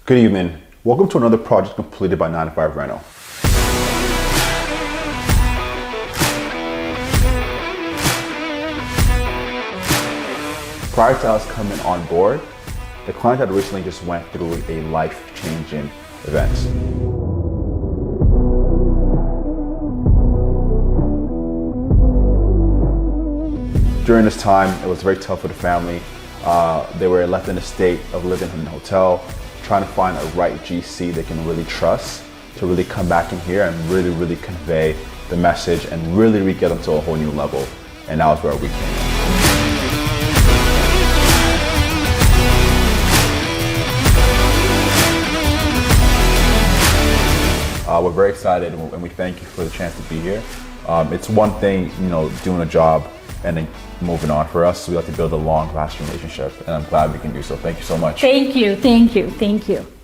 Good evening. Welcome to another project completed by 95 Reno. Prior to us coming on board, the client had recently just went through a life-changing event. During this time, it was very tough for the family. They were left in a state of living in a hotel, trying to find a right GC they can really trust to really come back in here and really convey the message and really get them to a whole new level. And that was where we came in. We're very excited and we thank you for the chance to be here. It's one thing, doing a job and then moving on. For us, we like to build a long-lasting relationship, and I'm glad we can do so. Thank you so much. Thank you.